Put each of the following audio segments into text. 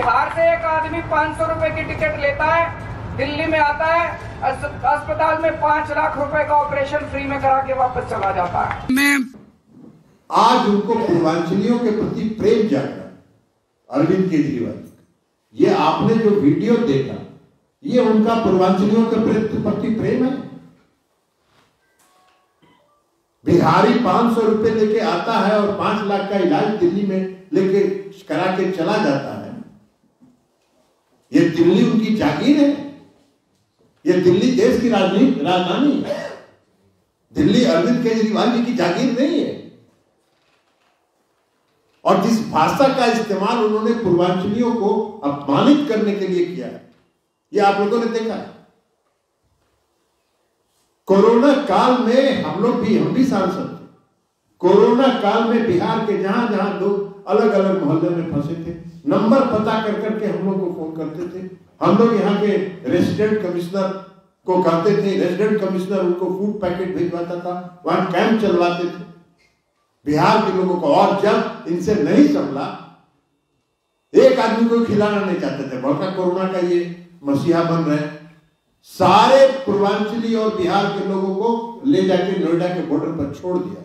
बिहार से एक आदमी 500 रुपए की टिकट लेता है, दिल्ली में आता है, अस्पताल में 5 लाख रुपए का ऑपरेशन फ्री में करा के वापस चला जाता है। मैं आज उनको पूर्वांचलियों के प्रति प्रेम जागा अरविंद केजरीवाल। ये आपने जो वीडियो देखा, ये उनका पूर्वांचलियों के प्रति प्रेम है। बिहारी 500 रुपए लेके आता है और 5 लाख का इलाज दिल्ली में लेके करा के चला जाता है। ये दिल्ली उनकी जागीर है। ये दिल्ली देश की राजधानी है। दिल्ली अरविंद केजरीवाल जी की जागीर नहीं है। और जिस भाषा का इस्तेमाल उन्होंने पूर्वांचलियों को अपमानित करने के लिए किया है, ये आप लोगों ने देखा है। कोरोना काल में हम भी सांसद थे। कोरोना काल में बिहार के जहां जहां लोग अलग अलग मोहल्ले में फंसे थे, नंबर पता कर करके हम लोग को फोन करते थे। हम लोग यहाँ के रेसिडेंट कमिश्नर को कहते थे, रेसिडेंट कमिश्नर उनको फूड पैकेट भिजवाता था, वहां कैंप चलवाते थे बिहार के लोगों को। और जब इनसे नहीं संभला, एक आदमी को खिलाना नहीं चाहते थे, बड़का कोरोना का ये मसीहा बन रहे, सारे पूर्वांचली और बिहार के लोगों को ले जाके नोएडा के बॉर्डर पर छोड़ दिया।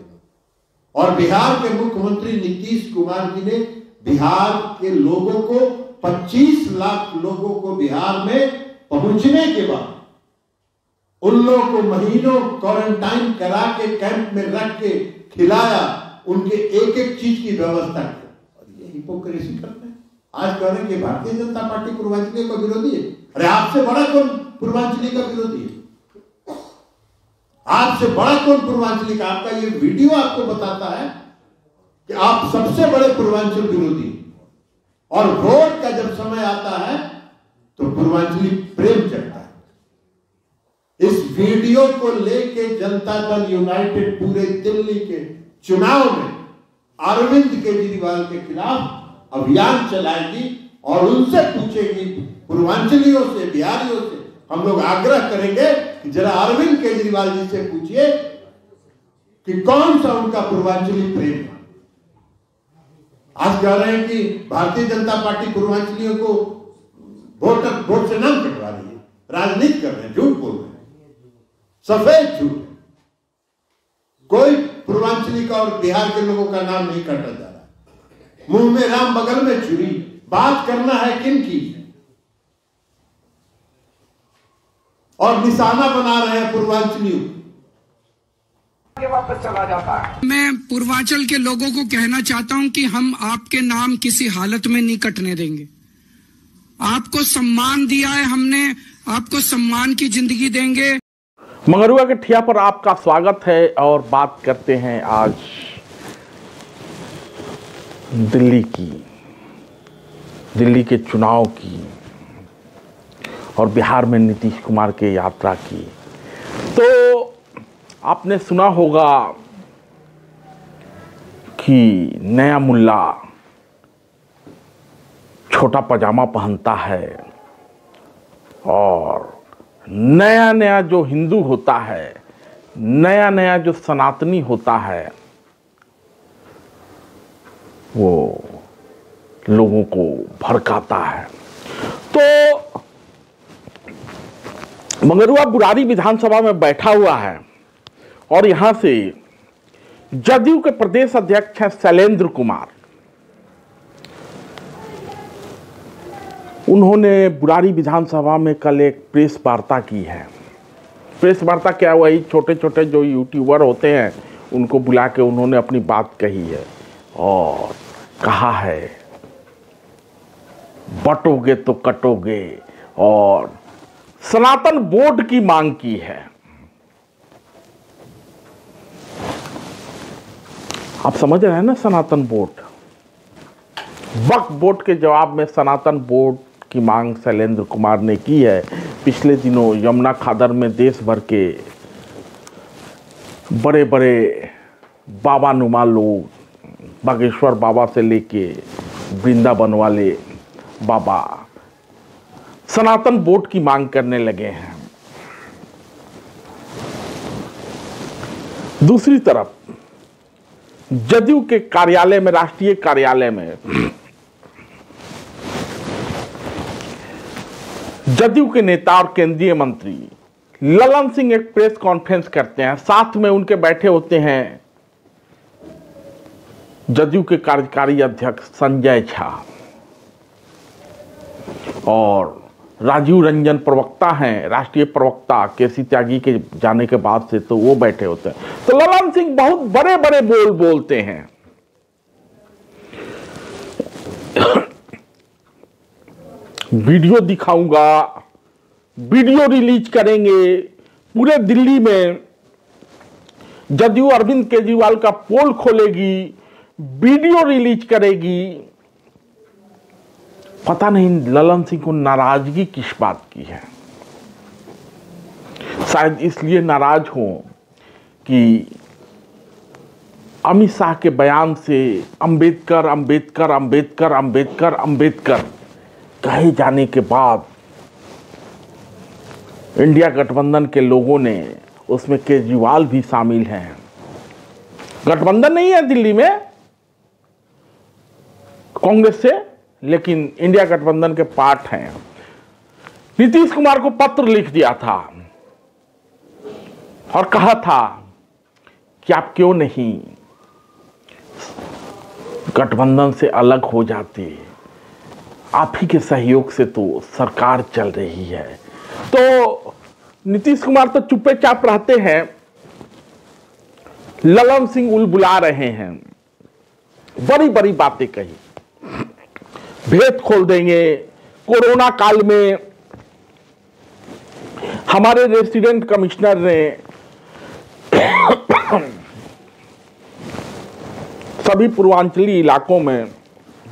और बिहार के मुख्यमंत्री नीतीश कुमार जी ने बिहार के लोगों को 25 लाख लोगों को बिहार में पहुंचने के बाद उन लोगों को महीनों क्वारंटाइन करा के कैंप में रख के खिलाया, उनके एक एक चीज की व्यवस्था की। और ये हिपोक्रेसी करते हैं। आज कह रहे हैं कि भारतीय जनता पार्टी पूर्वांचलियों का विरोधी है। अरे आपसे बड़ा कौन पूर्वांचली का विरोधी है? आपसे बड़ा कौन पूर्वांचली का? आपका ये वीडियो आपको बताता है कि आप सबसे बड़े पूर्वांचल विरोधी। और वोट का जब समय आता है तो पूर्वांचली प्रेम चढ़ता है। इस वीडियो को लेके जनता दल यूनाइटेड पूरे दिल्ली के चुनाव में अरविंद केजरीवाल के खिलाफ अभियान चलाएगी और उनसे पूछेगी, पूर्वांचलियों से, बिहारियों से हम लोग आग्रह करेंगे कि जरा अरविंद केजरीवाल जी से पूछिए कि कौन सा उनका पूर्वांचली प्रेम है। आज कह रहे हैं कि भारतीय जनता पार्टी पूर्वांचलियों को वोट से नाम कटवा रही है, राजनीति कर रहे हैं, झूठ बोल रहे हैं, सफेद झूठ। कोई पूर्वांचली का और बिहार के लोगों का नाम नहीं काटा जा रहा। मुंह में राम बगल में छुरी। बात करना है किन की? और निशाना बना रहे हैं पूर्वांचलियों के वापस चला जाता है। मैं पूर्वांचल के लोगों को कहना चाहता हूं कि हम आपके नाम किसी हालत में नहीं कटने देंगे। आपको सम्मान दिया है हमने, आपको सम्मान की जिंदगी देंगे। मंगरुआ के ठिया पर आपका स्वागत है और बात करते हैं आज दिल्ली के चुनाव की और बिहार में नीतीश कुमार के यात्रा की। तो आपने सुना होगा कि नया मुल्ला छोटा पजामा पहनता है और नया नया जो हिंदू होता है, नया नया जो सनातनी होता है, वो लोगों को भड़काता है। तो मंगरुआ बुरारी विधानसभा में बैठा हुआ है और यहां से जदयू के प्रदेश अध्यक्ष हैं शैलेंद्र कुमार। उन्होंने बुरारी विधानसभा में कल एक प्रेस वार्ता की है। प्रेस वार्ता क्या, वही छोटे छोटे जो यूट्यूबर होते हैं उनको बुला के उन्होंने अपनी बात कही है और कहा है बटोगे तो कटोगे, और सनातन बोर्ड की मांग की है। आप समझ रहे हैं ना, सनातन बोर्ड, वक्फ बोर्ड के जवाब में सनातन बोर्ड की मांग शैलेंद्र कुमार ने की है। पिछले दिनों यमुना खादर में देश भर के बड़े बड़े बाबा नुमा लोग, बागेश्वर बाबा से लेके वृंदावन वाले बाबा, सनातन बोर्ड की मांग करने लगे हैं। दूसरी तरफ जदयू के कार्यालय में, राष्ट्रीय कार्यालय में जदयू के नेता और केंद्रीय मंत्री ललन सिंह एक प्रेस कॉन्फ्रेंस करते हैं, साथ में उनके बैठे होते हैं जदयू के कार्यकारी अध्यक्ष संजय झा और राजीव रंजन प्रवक्ता हैं, राष्ट्रीय प्रवक्ता केसी त्यागी के जाने के बाद से तो वो बैठे होते हैं। तो ललन सिंह बहुत बड़े बड़े बोल बोलते हैं। वीडियो दिखाऊंगा, वीडियो रिलीज करेंगे, पूरे दिल्ली में जदयू अरविंद केजरीवाल का पोल खोलेगी, वीडियो रिलीज करेगी। पता नहीं ललन सिंह को नाराजगी किस बात की है। शायद इसलिए नाराज हो कि अमित शाह के बयान से अंबेडकर अंबेडकर अंबेडकर अंबेडकर अंबेडकर कहे जाने के बाद इंडिया गठबंधन के लोगों ने, उसमें केजरीवाल भी शामिल हैं, गठबंधन नहीं है दिल्ली में कांग्रेस से, लेकिन इंडिया गठबंधन के पार्ट हैं, नीतीश कुमार को पत्र लिख दिया था और कहा था कि आप क्यों नहीं गठबंधन से अलग हो जाते, आप ही के सहयोग से तो सरकार चल रही है। तो नीतीश कुमार तो चुप्पे चाप रहते हैं, ललन सिंह उलबुला रहे हैं, बड़ी बड़ी बातें कही, भेद खोल देंगे। कोरोना काल में हमारे रेसिडेंट कमिश्नर ने सभी पूर्वांचली इलाकों में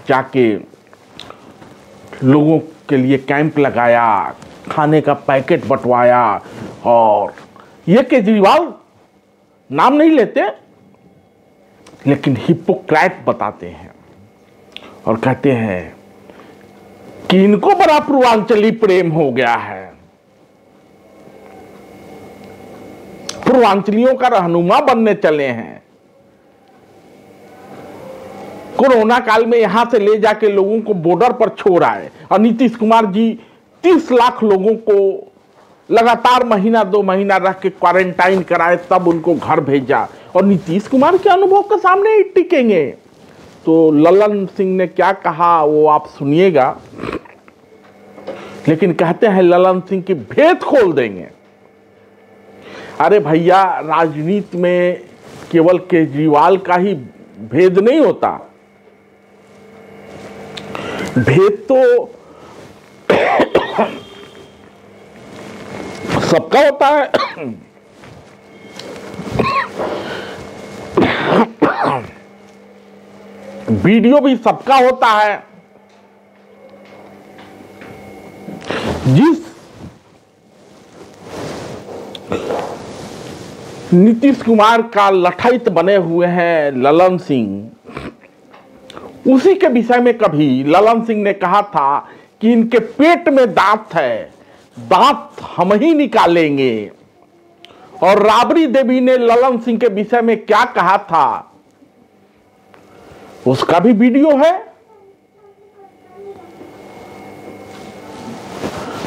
जाके लोगों के लिए कैंप लगाया, खाने का पैकेट बंटवाया, और ये केजरीवाल नाम नहीं लेते लेकिन हिपोक्रेट बताते हैं और कहते हैं कि इनको बड़ा पूर्वांचली प्रेम हो गया है, पूर्वांचलियों का रहनुमा बनने चले हैं। कोरोना काल में यहां से ले जाके लोगों को बॉर्डर पर छोड़ आए और नीतीश कुमार जी 30 लाख लोगों को लगातार महीना 2 महीना रख के क्वारंटाइन कराए, तब उनको घर भेजा और नीतीश कुमार के अनुभव के सामने ही टिकेंगे। तो ललन सिंह ने क्या कहा वो आप सुनिएगा, लेकिन कहते हैं ललन सिंह की भेद खोल देंगे। अरे भैया, राजनीति में केवल केजरीवाल का ही भेद नहीं होता, भेद तो सबका होता है। वीडियो भी सबका होता है। जिस नीतीश कुमार का लठाइत बने हुए हैं ललन सिंह, उसी के विषय में कभी ललन सिंह ने कहा था कि इनके पेट में दांत है, दांत हम ही निकालेंगे। और राबड़ी देवी ने ललन सिंह के विषय में क्या कहा था उसका भी वीडियो है।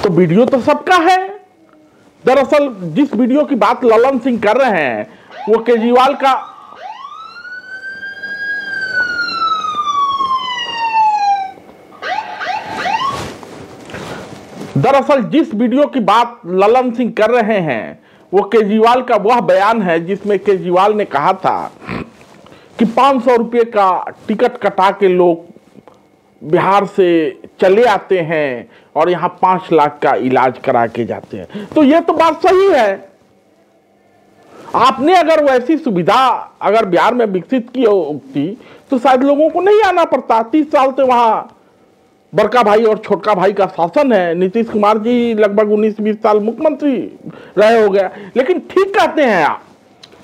तो वीडियो तो सबका है। दरअसल जिस वीडियो की बात ललन सिंह कर रहे हैं वो केजरीवाल का दरअसल जिस वीडियो की बात ललन सिंह कर रहे हैं वो केजरीवाल का वह बयान है जिसमें केजरीवाल ने कहा था कि 500 रुपये का टिकट कटा के लोग बिहार से चले आते हैं और यहाँ 5 लाख का इलाज करा के जाते हैं। तो ये तो बात सही है। आपने अगर वैसी सुविधा अगर बिहार में विकसित की होती तो शायद लोगों को नहीं आना पड़ता। 30 साल से वहां बड़का भाई और छोटका भाई का शासन है। नीतीश कुमार जी लगभग 19-20 साल मुख्यमंत्री रहे हो गया। लेकिन ठीक कहते हैं आप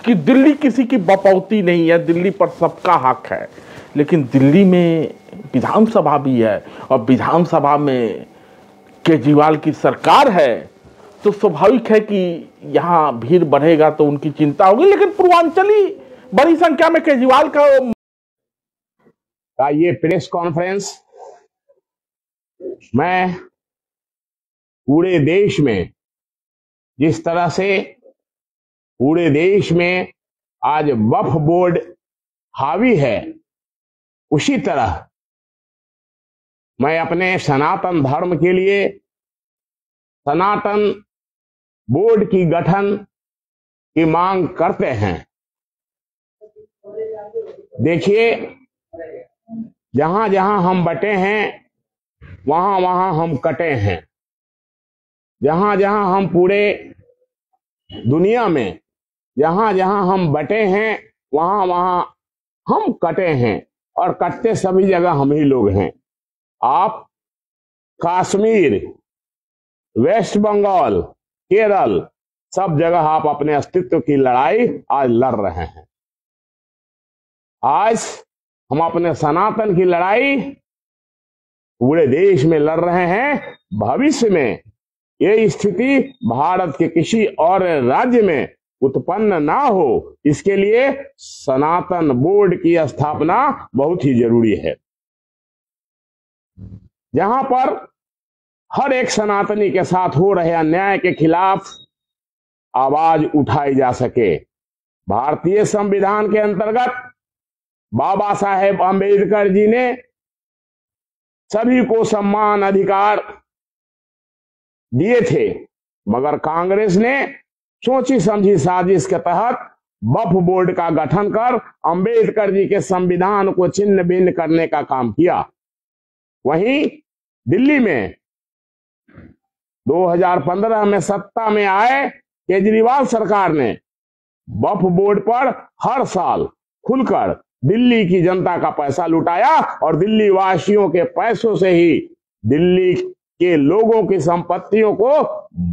कि दिल्ली किसी की बपौती नहीं है, दिल्ली पर सबका हक है। लेकिन दिल्ली में विधानसभा भी है और विधानसभा में केजरीवाल की सरकार है, तो स्वाभाविक है कि यहाँ भीड़ बढ़ेगा तो उनकी चिंता होगी। लेकिन पूर्वांचली बड़ी संख्या में केजरीवाल का ये प्रेस कॉन्फ्रेंस मैं पूरे देश में जिस तरह से पूरे देश में आज वक्फ बोर्ड हावी है, उसी तरह मैं अपने सनातन धर्म के लिए सनातन बोर्ड की गठन की मांग करते हैं। देखिए, जहां जहां हम बटे हैं वहां वहां हम कटे हैं। जहां जहां हम पूरे दुनिया में जहां जहां हम बटे हैं वहां वहां हम कटे हैं, और कटते सभी जगह हम ही लोग हैं। आप कश्मीर, वेस्ट बंगाल, केरल, सब जगह आप अपने अस्तित्व की लड़ाई आज लड़ रहे हैं। आज हम अपने सनातन की लड़ाई पूरे देश में लड़ रहे हैं। भविष्य में ये स्थिति भारत के किसी और राज्य में उत्पन्न ना हो, इसके लिए सनातन बोर्ड की स्थापना बहुत ही जरूरी है, जहां पर हर एक सनातनी के साथ हो रहे अन्याय के खिलाफ आवाज उठाई जा सके। भारतीय संविधान के अंतर्गत बाबा साहेब अंबेडकर जी ने सभी को सम्मान अधिकार दिए थे, मगर कांग्रेस ने सोची समझी साजिश के तहत वक्फ बोर्ड का गठन कर अंबेडकर जी के संविधान को छिन्न भिन्न करने का काम किया। वहीं दिल्ली में 2015 में सत्ता में आए केजरीवाल सरकार ने वक्फ बोर्ड पर हर साल खुलकर दिल्ली की जनता का पैसा लुटाया और दिल्ली वासियों के पैसों से ही दिल्ली के लोगों की संपत्तियों को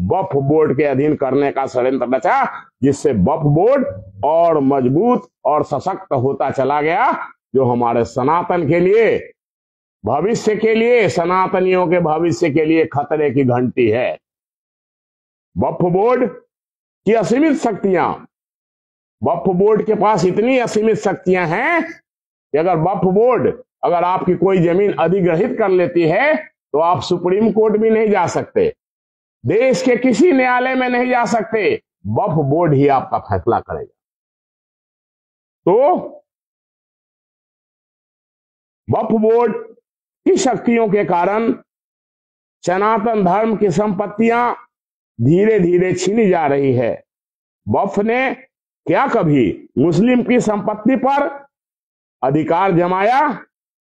वक्फ बोर्ड के अधीन करने का षड्यंत्र रचा, जिससे वक्फ बोर्ड और मजबूत और सशक्त होता चला गया, जो हमारे सनातन के लिए, भविष्य के लिए, सनातनियों के भविष्य के लिए खतरे की घंटी है। वक्फ बोर्ड की असीमित शक्तियां, वक्फ बोर्ड के पास इतनी असीमित शक्तियां हैं कि अगर आपकी कोई जमीन अधिग्रहित कर लेती है तो आप सुप्रीम कोर्ट भी नहीं जा सकते, देश के किसी न्यायालय में नहीं जा सकते, वक्फ बोर्ड ही आपका फैसला करेगा। तो वक्फ बोर्ड की शक्तियों के कारण सनातन धर्म की संपत्तियां धीरे धीरे छीनी जा रही है। वक्फ ने क्या कभी मुस्लिम की संपत्ति पर अधिकार जमाया?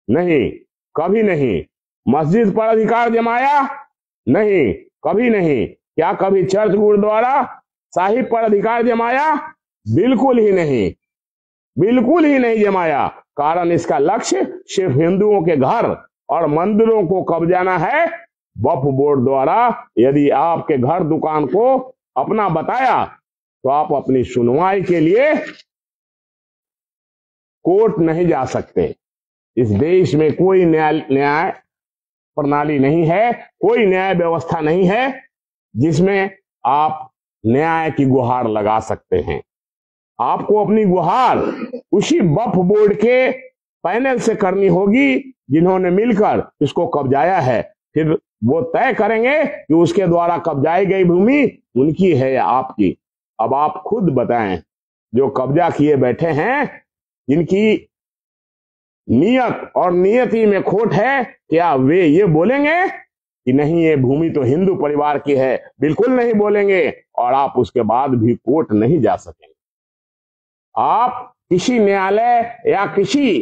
नहीं, कभी नहीं। मस्जिद पर अधिकार जमाया? नहीं, कभी नहीं। क्या कभी चर्च, गुरुद्वारा साहिब पर अधिकार जमाया? बिल्कुल ही नहीं, बिल्कुल ही नहीं जमाया। कारण इसका लक्ष्य सिर्फ हिंदुओं के घर और मंदिरों को कब्जाना है। वक्फ बोर्ड द्वारा यदि आपके घर दुकान को अपना बताया तो आप अपनी सुनवाई के लिए कोर्ट नहीं जा सकते। इस देश में कोई न्याय प्रणाली नहीं है, कोई न्याय व्यवस्था नहीं है जिसमें आप न्याय की गुहार लगा सकते हैं। आपको अपनी गुहार उसी वक्फ बोर्ड के पैनल से करनी होगी जिन्होंने मिलकर इसको कब्जाया है। फिर वो तय करेंगे कि उसके द्वारा कब्जाई गई भूमि उनकी है या आपकी। अब आप खुद बताएं, जो कब्जा किए बैठे हैं, जिनकी नियत और नियति में खोट है, क्या वे ये बोलेंगे कि नहीं ये भूमि तो हिंदू परिवार की है? बिल्कुल नहीं बोलेंगे, और आप उसके बाद भी कोर्ट नहीं जा सकेंगे। आप किसी न्यायालय या किसी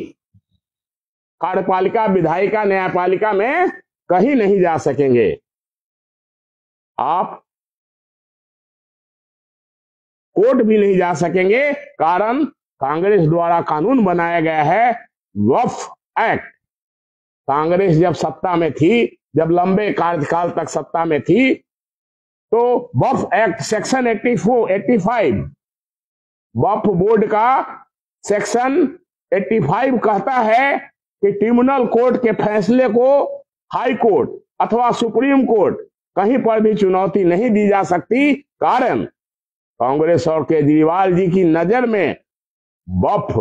कार्यपालिका, विधायिका, न्यायपालिका में कहीं नहीं जा सकेंगे। आप कोर्ट भी नहीं जा सकेंगे, कारण कांग्रेस द्वारा कानून बनाया गया है वक्फ एक्ट। कांग्रेस जब सत्ता में थी, जब लंबे कार्यकाल तक सत्ता में थी, तो वक्फ एक्ट सेक्शन 85 वक्फ बोर्ड का सेक्शन 85 कहता है कि ट्रिब्यूनल कोर्ट के फैसले को हाई कोर्ट अथवा सुप्रीम कोर्ट कहीं पर भी चुनौती नहीं दी जा सकती। कारण कांग्रेस और केजरीवाल जी की नजर में वक्फ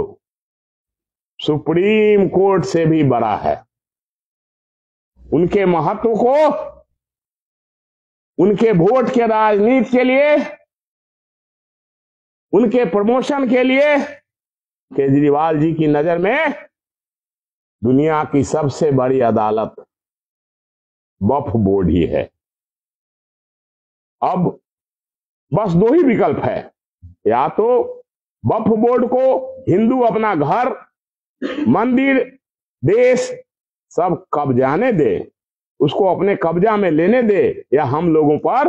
सुप्रीम कोर्ट से भी बड़ा है। उनके महत्व को उनके वोट के राजनीति के लिए, उनके प्रमोशन के लिए केजरीवाल जी की नजर में दुनिया की सबसे बड़ी अदालत वक्फ बोर्ड ही है। अब बस दो ही विकल्प है, या तो वक्फ बोर्ड को हिंदू अपना घर, मंदिर, देश सब कब्जाने दे, उसको अपने कब्जा में लेने दे, या हम लोगों पर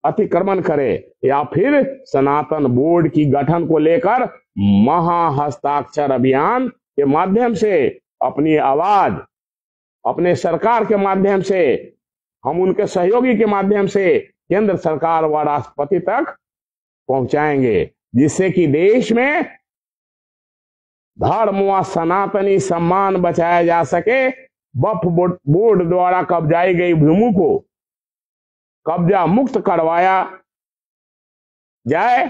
अतिक्रमण करे, या फिर सनातन बोर्ड की गठन को लेकर महाहस्ताक्षर अभियान के माध्यम से अपनी आवाज अपने सरकार के माध्यम से, हम उनके सहयोगी के माध्यम से केंद्र सरकार व राष्ट्रपति तक पहुंचाएंगे, जिससे कि देश में धर्म व सनातनी सम्मान बचाया जा सके। वक्फ बोर्ड द्वारा कब्जाई गई भूमि को कब्जा मुक्त करवाया जाए।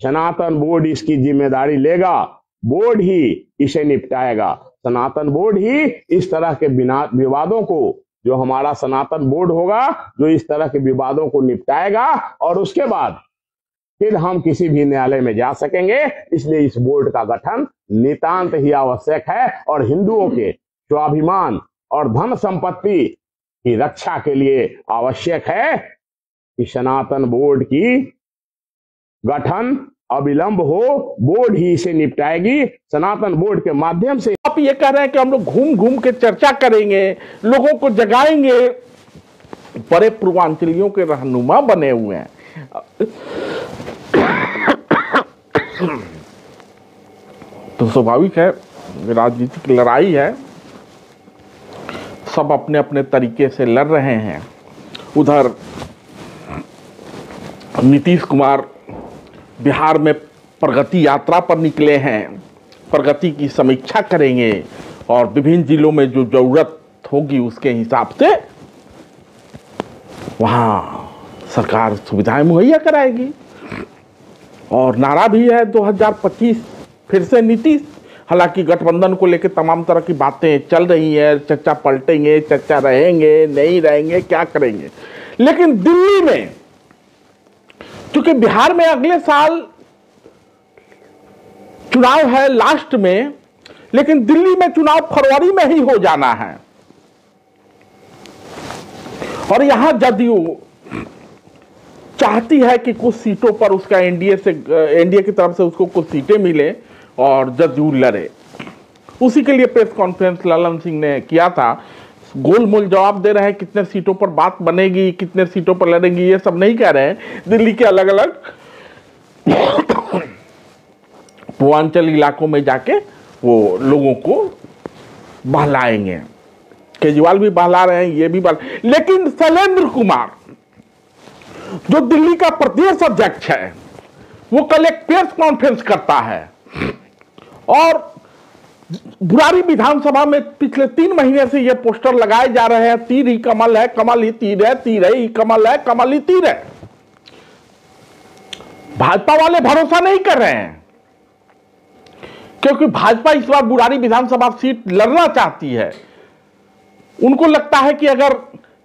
सनातन बोर्ड इसकी जिम्मेदारी लेगा, बोर्ड ही इसे निपटाएगा। सनातन बोर्ड ही इस तरह के विवादों को, जो हमारा सनातन बोर्ड होगा, जो इस तरह के विवादों को निपटाएगा, और उसके बाद फिर हम किसी भी न्यायालय में जा सकेंगे। इसलिए इस बोर्ड का गठन नितांत ही आवश्यक है, और हिंदुओं के स्वाभिमान और धन संपत्ति की रक्षा के लिए आवश्यक है कि सनातन बोर्ड की गठन अविलंब हो। बोर्ड ही इसे निपटाएगी, सनातन बोर्ड के माध्यम से। आप ये कह रहे हैं कि हम लोग घूम घूम के चर्चा करेंगे, लोगों को जगाएंगे। बड़े पूर्वांचलियों के रहनुमा बने हुए हैं। तो स्वाभाविक है, राजनीतिक लड़ाई है, सब अपने अपने तरीके से लड़ रहे हैं। उधर नीतीश कुमार बिहार में प्रगति यात्रा पर निकले हैं, प्रगति की समीक्षा करेंगे और विभिन्न जिलों में जो जरूरत होगी उसके हिसाब से वहां सरकार सुविधाएं मुहैया कराएगी। और नारा भी है 2025 फिर से नीतीश। हालांकि गठबंधन को लेकर तमाम तरह की बातें चल रही है, चर्चा पलटेंगे, चर्चा रहेंगे, नहीं रहेंगे, क्या करेंगे। लेकिन दिल्ली में, क्योंकि बिहार में अगले साल चुनाव है लास्ट में, लेकिन दिल्ली में चुनाव फरवरी में ही हो जाना है। और यहां जदयू चाहती है कि कुछ सीटों पर उसका एनडीए की तरफ से उसको कुछ सीटें मिले और जदयू लड़े। उसी के लिए प्रेस कॉन्फ्रेंस ललन सिंह ने किया था। गोलमोल जवाब दे रहे हैं, कितने सीटों पर बात बनेगी, कितने सीटों पर लड़ेंगी, ये सब नहीं कह रहे हैं। दिल्ली के अलग अलग पूर्वांचल इलाकों में जाके वो लोगों को बहलाएंगे। केजरीवाल भी बहला रहे हैं, ये भी लेकिन शैलेंद्र कुमार जो दिल्ली का प्रदेश अध्यक्ष है, वो कल एक प्रेस कॉन्फ्रेंस करता है और बुरारी विधानसभा में पिछले 3 महीने से ये पोस्टर लगाए जा रहे हैं, तीर ही कमल है, कमल ही तीर है, तीर ही कमल है, कमल ही तीर है। भाजपा वाले भरोसा नहीं कर रहे हैं, क्योंकि भाजपा इस बार बुरारी विधानसभा सीट लड़ना चाहती है। उनको लगता है कि अगर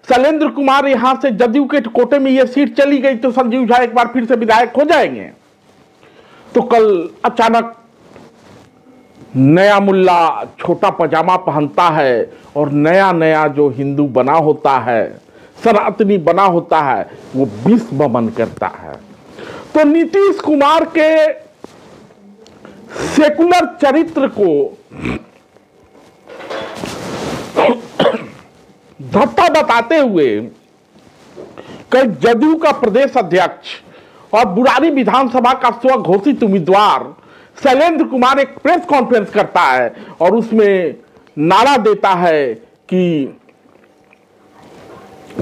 शैलेंद्र कुमार यहां से जदयू के कोटे में यह सीट चली गई तो संजीव झा एक बार फिर से विधायक हो जाएंगे। तो कल अचानक नया मुल्ला छोटा पजामा पहनता है और नया नया जो हिंदू बना होता है, सनातनी बना होता है, वो विश्व बमन करता है। तो नीतीश कुमार के सेकुलर चरित्र को धत्ता बताते हुए कल जदयू का प्रदेश अध्यक्ष और बुरारी विधानसभा का स्वघोषित उम्मीदवार शैलेंद्र कुमार एक प्रेस कॉन्फ्रेंस करता है और उसमें नारा देता है कि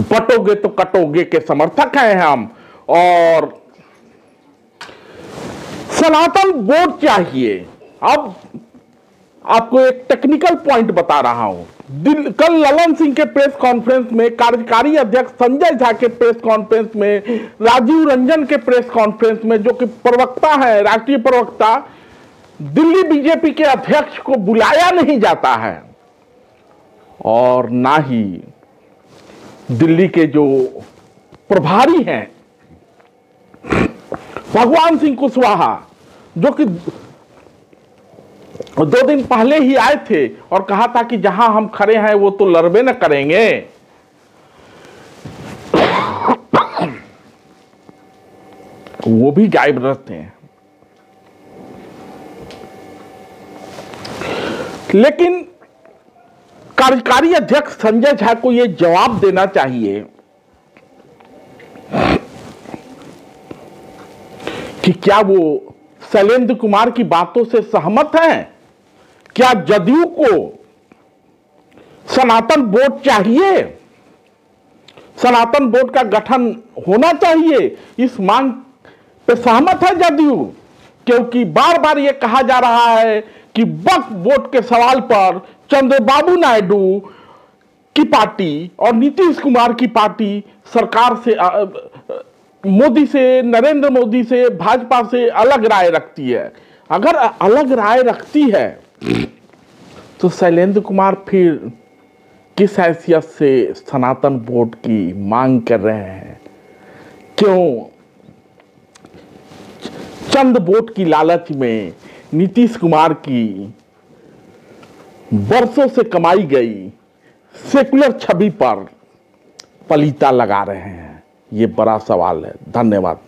बटोगे तो कटोगे के समर्थक हैं हम, और सनातन बोर्ड चाहिए। अब आपको एक टेक्निकल पॉइंट बता रहा हूं। कल ललन सिंह के प्रेस कॉन्फ्रेंस में, कार्यकारी अध्यक्ष संजय झा के प्रेस कॉन्फ्रेंस में, राजीव रंजन के प्रेस कॉन्फ्रेंस में, जो कि प्रवक्ता है, राष्ट्रीय प्रवक्ता, दिल्ली बीजेपी के अध्यक्ष को बुलाया नहीं जाता है और ना ही दिल्ली के जो प्रभारी हैं भगवान सिंह कुशवाहा, जो कि 2 दिन पहले ही आए थे और कहा था कि जहां हम खड़े हैं वो तो लड़बे न करेंगे, वो भी गायब रहते हैं। लेकिन कार्यकारी अध्यक्ष संजय झा को यह जवाब देना चाहिए कि क्या वो शैलेंद्र कुमार की बातों से सहमत हैं? क्या जदयू को सनातन बोर्ड चाहिए? सनातन बोर्ड का गठन होना चाहिए, इस मांग पे सहमत है जदयू? क्योंकि बार बार यह कहा जा रहा है कि वक्फ बोर्ड के सवाल पर चंद्रबाबू नायडू की पार्टी और नीतीश कुमार की पार्टी सरकार से मोदी से, नरेंद्र मोदी से, भाजपा से अलग राय रखती है। अगर अलग राय रखती है तो शैलेंद्र कुमार फिर किस हैसियत से सनातन बोर्ड की मांग कर रहे हैं? क्यों चंद वोट की लालच में नीतीश कुमार की वर्षों से कमाई गई सेकुलर छवि पर पलीता लगा रहे हैं? ये बड़ा सवाल है। धन्यवाद।